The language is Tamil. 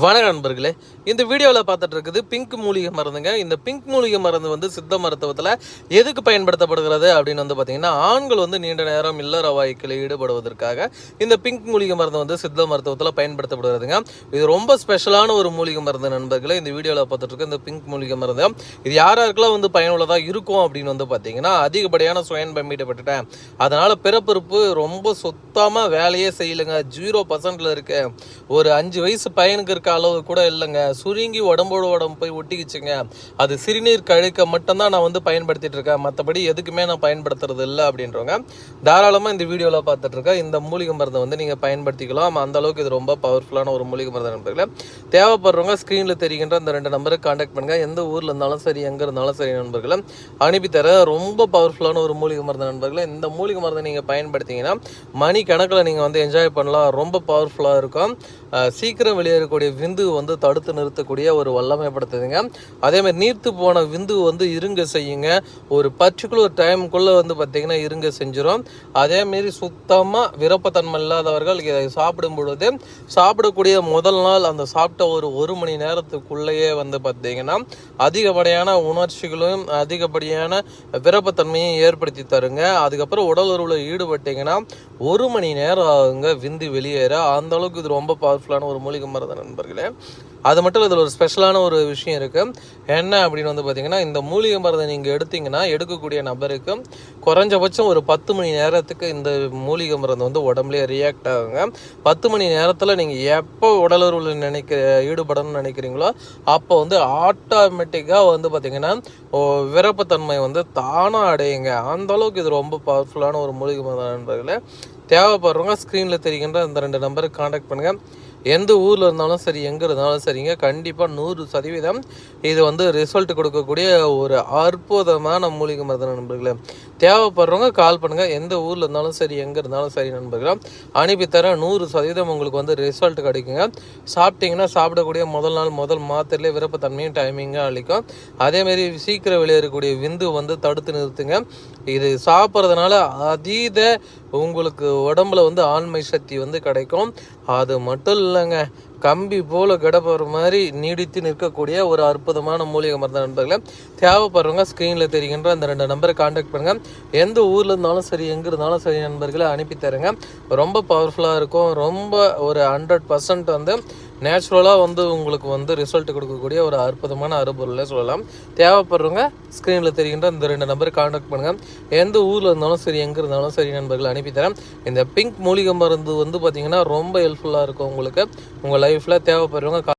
வணக்கம் நண்பர்களே, இந்த வீடியோவில் பார்த்துட்டு இருக்குது பிங்க் மூலிகை மருந்துங்க. இந்த பிங்க் மூலிகை மருந்து வந்து சித்த மருத்துவத்தில் எதுக்கு பயன்படுத்தப்படுகிறது அப்படின்னு வந்து பார்த்தீங்கன்னா, ஆண்கள் வந்து நீண்ட நேரம் இல்லற வாழ்க்கையில் ஈடுபடுவதற்காக இந்த பிங்க் மூலிகை மருந்து வந்து சித்த மருத்துவத்தில் பயன்படுத்தப்படுகிறதுங்க. இது ரொம்ப ஸ்பெஷலான ஒரு மூலிகை மருந்து நண்பர்களே. இந்த வீடியோவில் பார்த்துட்டு இருக்க இந்த பிங்க் மூலிகை மருந்து இது யாராருக்கெல்லாம் வந்து பயனுள்ளதாக இருக்கும் அப்படின்னு வந்து பார்த்தீங்கன்னா, அதிகப்படியான சுயன்பம் ஈடுபட்டுட்டேன், அதனால் பிறப்பிறப்பு ரொம்ப சுத்தமாக வேலையே செய்யலைங்க, 0% இருக்கு, ஒரு 5 வயசு பையனுக்கு அளவு கூட இல்லைங்க, சுருங்கி உடம்போடு உடம்பு போய் ஒட்டிக்கிச்சுங்க, அது சிறுநீர் கழிக்க மட்டும்தான் நான் வந்து பயன்படுத்திட்டு இருக்கேன், மற்றபடி எதுக்குமே நான் பயன்படுத்துறது இல்லை அப்படின்றவங்க தாராளமாக இந்த வீடியோவில் பார்த்துட்டு இருக்கேன் இந்த மூலிகை மருந்தை வந்து நீங்கள் பயன்படுத்திக்கலாம். அந்த அளவுக்கு இது ரொம்ப பவர்ஃபுல்லான ஒரு மூலிகை மருந்து நண்பர்களே. தேவைப்படுறவங்க ஸ்க்ரீனில் தெரிகின்ற அந்த 2 நம்பருக்கு கான்டாக்ட் பண்ணுங்க. எந்த ஊரில் இருந்தாலும் சரி, எங்கே இருந்தாலும் சரி நண்பர்களே, அனுப்பித்தர ரொம்ப பவர்ஃபுல்லான ஒரு மூலிகை மருந்து நண்பர்களே. இந்த மூலிகை மருந்தை நீங்கள் பயன்படுத்திங்கன்னா மணி கணக்கில் நீங்கள் வந்து என்ஜாய் பண்ணலாம், ரொம்ப பவர்ஃபுல்லாக இருக்கும். சீக்கிரம் வெளியேறக்கூடிய விந்து வந்து தடுத்து நிறுத்தக்கூடிய ஒரு வல்லமைப்படுத்துதுங்க. அதேமாதிரி நீர்த்து போன விந்து வந்து இருங்க செய்யுங்க, ஒரு பர்டிகுலர் டைமுக்குள்ளே வந்து பார்த்திங்கன்னா இருங்க செஞ்சிடும். அதேமாரி சுத்தமாக விருப்பத்தன்மை இல்லாதவர்கள் இதை சாப்பிடும் பொழுது சாப்பிடக்கூடிய முதல் நாள் அந்த சாப்பிட்ட ஒரு மணி நேரத்துக்குள்ளேயே வந்து பார்த்திங்கன்னா அதிகப்படியான உணர்ச்சிகளும் அதிகப்படியான விருப்பத்தன்மையும் ஏற்படுத்தி தருங்க. அதுக்கப்புறம் உடல் உறவில் ஈடுபட்டிங்கன்னா 1 மணி நேரம் ஆகுங்க விந்து வெளியேற. அந்த அளவுக்கு இது ரொம்ப பவர்ஃபுல்லான ஒரு மூலிகை மருந்து நண்பர்களே. அது மட்டும் இதில் ஒரு ஸ்பெஷலான ஒரு விஷயம் இருக்குது. என்ன அப்படின்னு வந்து பார்த்தீங்கன்னா, இந்த மூலிகை மருந்தை நீங்கள் எடுத்தீங்கன்னா எடுக்கக்கூடிய நபருக்கு குறைஞ்சபட்சம் ஒரு 10 மணி நேரத்துக்கு இந்த மூலிகை மருந்து வந்து உடம்புலேயே ரியாக்ட் ஆகுங்க. 10 மணி நேரத்தில் நீங்கள் எப்போ உடலுறவில் ஈடுபடணும்னு நினைக்கிறீங்களோ அப்போ வந்து ஆட்டோமேட்டிக்காக வந்து பார்த்தீங்கன்னா விருப்பத்தன்மை வந்து தானாக அடையுங்க. அந்த அளவுக்கு இது ரொம்ப பவர்ஃபுல்லான ஒரு மூலிகை மருந்து நண்பர்களே. தேவைப்படுறவங்க ஸ்க்ரீனில் தெரிகின்ற அந்த 2 நம்பருக்கு கான்டாக்ட் பண்ணுங்கள். எந்த ஊரில் இருந்தாலும் சரி, எங்கே இருந்தாலும் சரிங்க, கண்டிப்பாக 100% இது வந்து ரிசல்ட் கொடுக்கக்கூடிய ஒரு அற்புதமான மூலிகை மருந்து நண்பர்களே. தேவைப்படுறவங்க கால் பண்ணுங்கள். எந்த ஊரில் இருந்தாலும் சரி, எங்கே இருந்தாலும் சரி நண்பர்களே, அனுப்பித்தர 100% உங்களுக்கு வந்து ரிசல்ட் கிடைக்குங்க. சாப்பிட்டீங்கன்னா சாப்பிடக்கூடிய முதல் நாள் முதல் மாத்திரையிலே விருப்பத்தன்மையும் டைமிங்காக அளிக்கும். அதேமாரி சீக்கிரம் வெளியேறக்கூடிய விந்து வந்து தடுத்து நிறுத்துங்க. இது சாப்பிட்றதுனால அதீத உங்களுக்கு உடம்புல வந்து ஆண்மை சக்தி வந்து கிடைக்கும். அது மட்டும் இல்லைங்க, கம்பி போல கிடப்படுற மாதிரி நீடித்து நிற்கக்கூடிய ஒரு அற்புதமான மூலிகை மருந்து நண்பர்களே. தேவைப்படுறவங்க ஸ்க்ரீனில் தெரிகின்ற அந்த 2 நம்பரை கான்டாக்ட் பண்ணுங்கள். எந்த ஊரில் இருந்தாலும் சரி, எங்கே இருந்தாலும் சரி நண்பர்களை அனுப்பித்தரங்க. ரொம்ப பவர்ஃபுல்லாக இருக்கும். ரொம்ப ஒரு 100% வந்து நேச்சுரலாக வந்து உங்களுக்கு வந்து ரிசல்ட் கொடுக்கக்கூடிய ஒரு அற்புதமான அறுபொருளே சொல்லலாம். தேவைப்படுறவங்க ஸ்க்ரீனில் தெரிகின்ற இந்த 2 நம்பருக்கு கான்டாக்ட் பண்ணுங்கள். எந்த ஊரில் இருந்தாலும் சரி, எங்கே இருந்தாலும் சரி நண்பர்களை அனுப்பித்தரேன். இந்த பிங்க் மூலிகை மருந்து வந்து பார்த்திங்கன்னா ரொம்ப ஹெல்ப்ஃபுல்லாக இருக்கும் உங்களுக்கு. உங்கள் லைஃப்பில் தேவைப்படுறவங்க